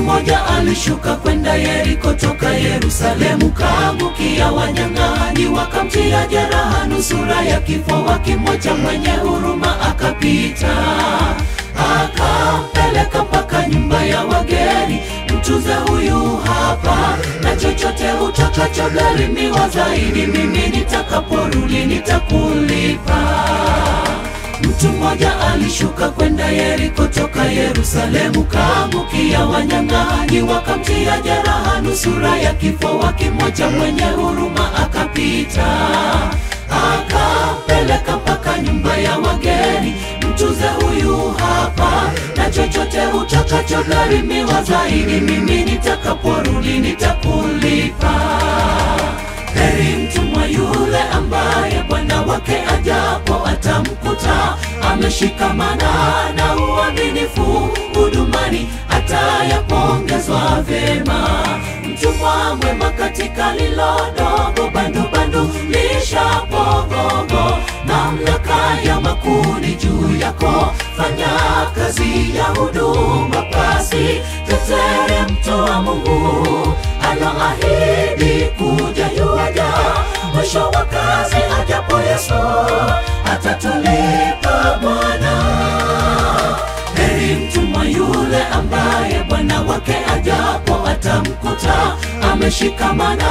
mmoja alishuka kwenda Yeriko toka Yerusalemu, kaangukia wanyang'anyi, wakamtia jeraha nusura ya kifo, wakimwacha mwenye huruma akapita. Akampeleka mpaka nyumba ya wageni, mtuze huyu hapa, na chochote utakachogharimiwa zaidi, mimi nitakaporudi nitakulipa. Mtu mmoja alishuka kwenda Yeriko toka Yerusalemu, kaangukia wanyang'anyi, wakamtia jeraha nusura ya kifo, wakimwacha mwenye huruma akapita. Akampeleka mpaka nyumba ya wageni, mtuze huyu hapa, na chochote utakachogharimiwa zaidi, mimi nitakaporudi nitakulipa. Heri mtumwa yule ambaye bwana wake ajapo atamkuta ameshikamana na uaminifu hudumani, atayapongezwa vyema. Mtumwa mwema katika lilo dogo, bandu lishapogogo, mamlaka ya makundi juu yako, fanya kazi ya huduma pasi. Tetere mtu wa Mungu aloahidi kuja yuaja, mwisho wa kazi ajapo Yesu atatulipa Bwana. Heri mtumwa yule ambaye bwana wake ajapo atamkuta ameshikamana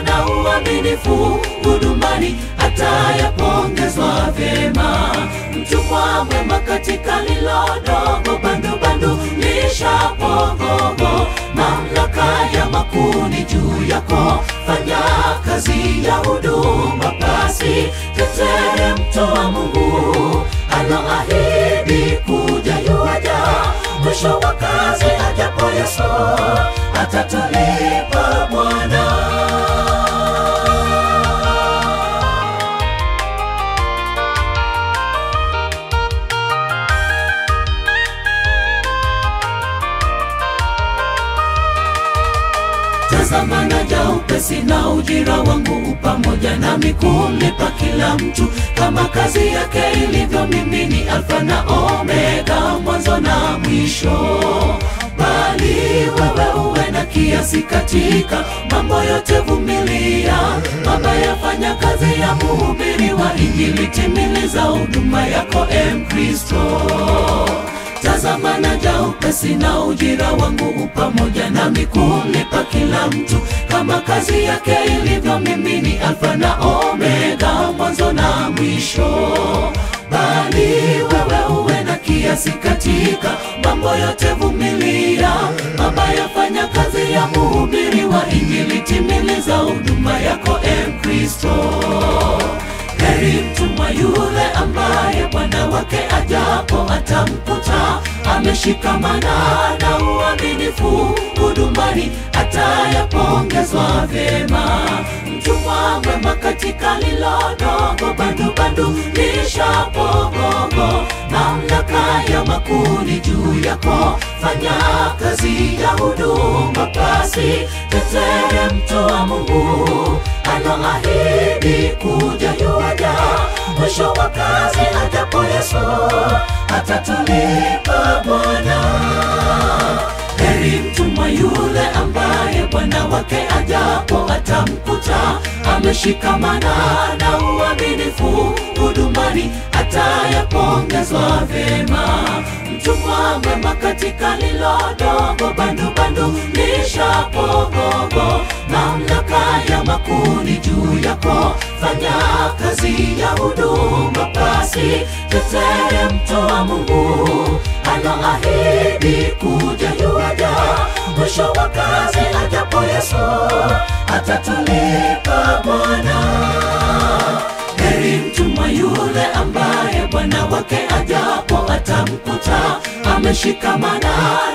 na uaminifu hudumani, atayapongezwa vyema. Mtumwa mwema katika lilo dogo, bandu lishapogogo, mamlaka ya makundi juu yako, fanya kazi ya huduma pasi. Tetere mtu wa Mungu aloahidi kuja yuaja, mwisho wa kazi ajapo Yesu atatulipa Bwana. Tazama naja upesi, na ujira wangu pamoja nami kumlipa kila mtu kama kazi yake ilivyo. Mimi ni Alfa na Omega, mwanzo na mwisho. Bali wewe uwe na kiasi katika mambo yote, vumilia mabaya, fanya kazi ya mhubiri wa Injili, timiliza huduma yako Mkristo. Tazama naja upesi, na ujira wangu pamoja nami kumlipa kila mtu kama kazi yake ilivyo. Mimi ni Alfa na Omega, mwanzo na mwisho. Bali wewe uwe na kiasi katika mambo yote, vumilia mabaya, fanya kazi ya mhubiri wa Injili, timiliza huduma yako Mkristo. Heri mtumwa yule ambaye bwana wake ajapo atamkuta ameshikamana na uaminifu hudumani, atayapongezwa vyema. Mtumwa mwema katika lilo dogo, bandu lishapogogo, mamlaka ya makundi juu yako, fanya kazi ya huduma pasi. Tetere mtu wa Mungu aloahidi kuja yuaja, mwisho wa kazi ajapo Yesu atatulipa Bwana. Heri mtumwa yule ambaye bwana wake ajapo atamkuta ameshikamana na uaminifu hudumani, atayapongezwa vyema. Mtumwa mwema katika lilo dogo, bandu lishapogogo, mamlaka ya makundi juu yako, fanya kazi ya huduma pasi. Tetere mtu wa Mungu aloahidi kuja yuaja, mwisho wa kazi ajapo Yesu atatulipa Bwana. Heri mtumwa yule ambaye bwana wake ajapo atamkuta ameshikamana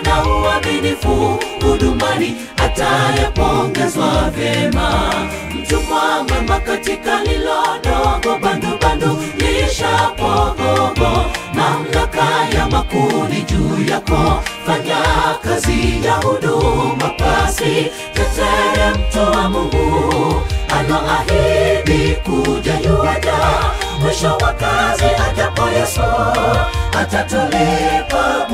na uaminifu hudumani, atayapongezwa vyema. Mtumwa mwema katika lilo dogo, bandu lishapogogo, mamlaka ya makundi juu yako, fanya kazi ya huduma pasi. Tetere mtu wa Mungu aloahidi kuja yuaja, mwisho wa kazi ajapo Yesu atatulipa